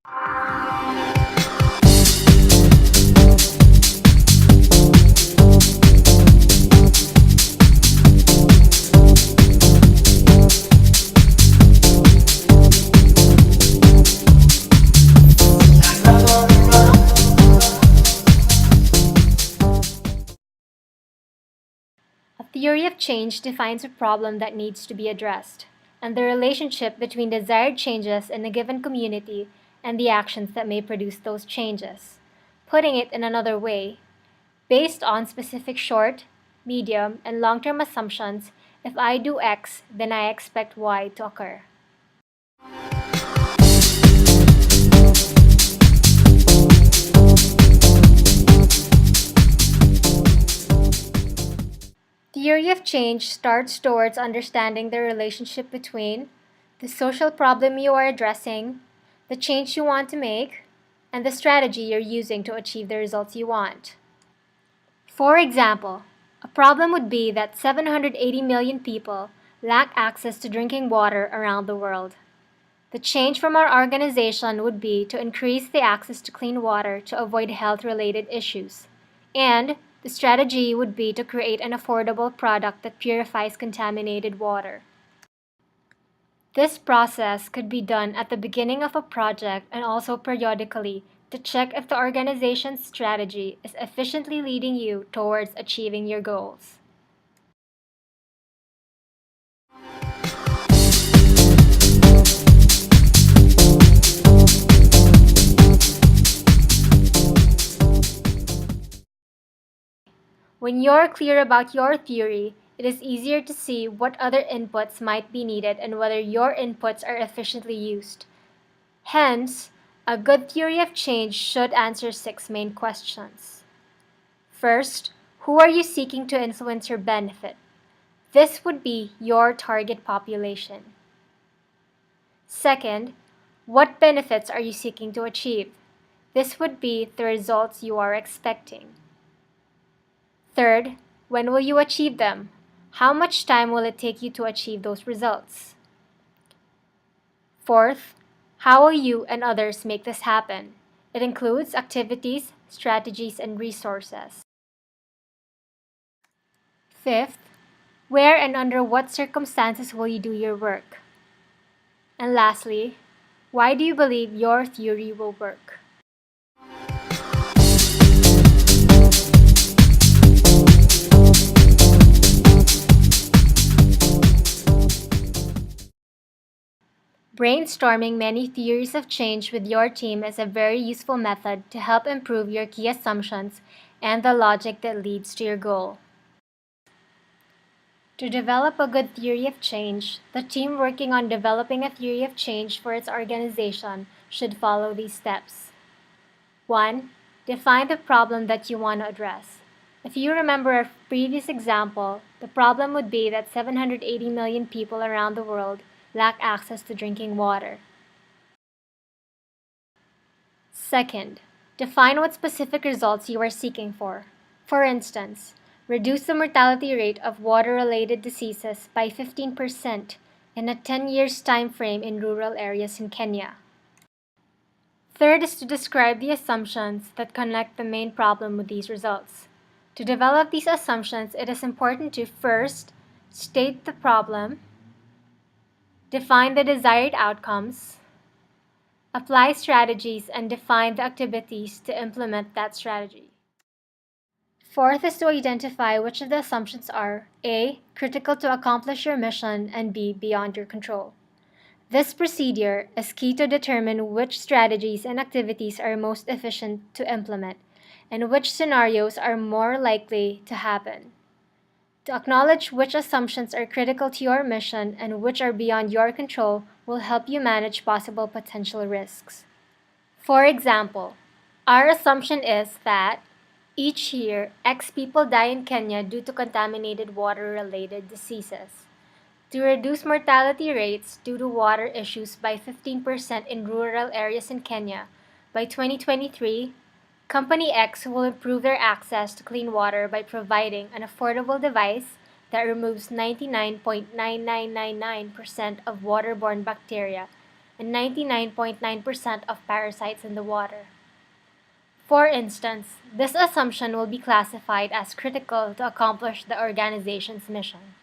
A theory of change defines a problem that needs to be addressed, and the relationship between desired changes in a given community and the actions that may produce those changes. Putting it in another way, based on specific short, medium, and long term assumptions, if I do X, then I expect Y to occur. Theory of change starts towards understanding the relationship between the social problem you are addressing, the change you want to make, and the strategy you're using to achieve the results you want. For example, a problem would be that 780 million people lack access to drinking water around the world. The change from our organization would be to increase the access to clean water to avoid health-related issues. And the strategy would be to create an affordable product that purifies contaminated water. This process could be done at the beginning of a project and also periodically to check if the organization's strategy is efficiently leading you towards achieving your goals. When you're clear about your theory, it is easier to see what other inputs might be needed and whether your inputs are efficiently used. Hence, a good theory of change should answer 6 main questions. First, who are you seeking to influence or benefit? This would be your target population. Second, what benefits are you seeking to achieve? This would be the results you are expecting. Third, when will you achieve them? How much time will it take you to achieve those results? Fourth, how will you and others make this happen? It includes activities, strategies, and resources. Fifth, where and under what circumstances will you do your work? And lastly, why do you believe your theory will work? Brainstorming many theories of change with your team is a very useful method to help improve your key assumptions and the logic that leads to your goal. To develop a good theory of change, the team working on developing a theory of change for its organization should follow these steps. 1. Define the problem that you want to address. If you remember our previous example, the problem would be that 780 million people around the world lack access to drinking water. Second, define what specific results you are seeking for. For instance, reduce the mortality rate of water-related diseases by 15% in a 10 years time frame in rural areas in Kenya. Third is to describe the assumptions that connect the main problem with these results. To develop these assumptions, it is important to first state the problem, define the desired outcomes, apply strategies, and define the activities to implement that strategy. Fourth is to identify which of the assumptions are A. Critical to accomplish your mission, and B. Beyond your control. This procedure is key to determine which strategies and activities are most efficient to implement and which scenarios are more likely to happen. To acknowledge which assumptions are critical to your mission and which are beyond your control will help you manage possible potential risks. For example, our assumption is that each year, X people die in Kenya due to contaminated water-related diseases. To reduce mortality rates due to water issues by 15% in rural areas in Kenya, by 2023, Company X will improve their access to clean water by providing an affordable device that removes 99.9999% of waterborne bacteria and 99.9% of parasites in the water. For instance, this assumption will be classified as critical to accomplish the organization's mission.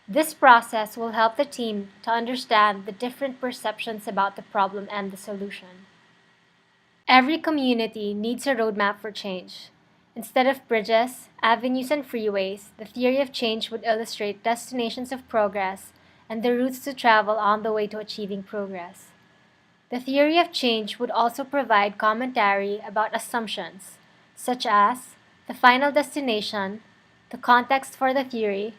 This process will help the team to understand the different perceptions about the problem and the solution. Every community needs a roadmap for change. Instead of bridges, avenues, and freeways, the theory of change would illustrate destinations of progress and the routes to travel on the way to achieving progress. The theory of change would also provide commentary about assumptions, such as the final destination, the context for the theory,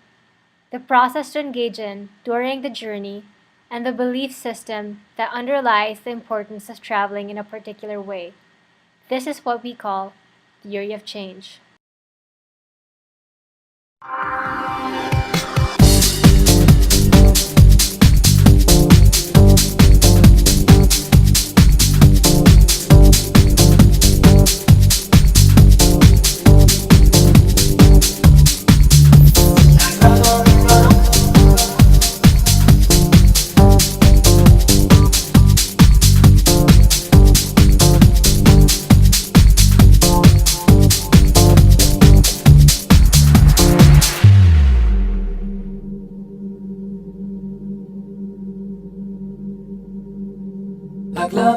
the process to engage in during the journey, and the belief system that underlies the importance of traveling in a particular way. This is what we call theory of change. Like love.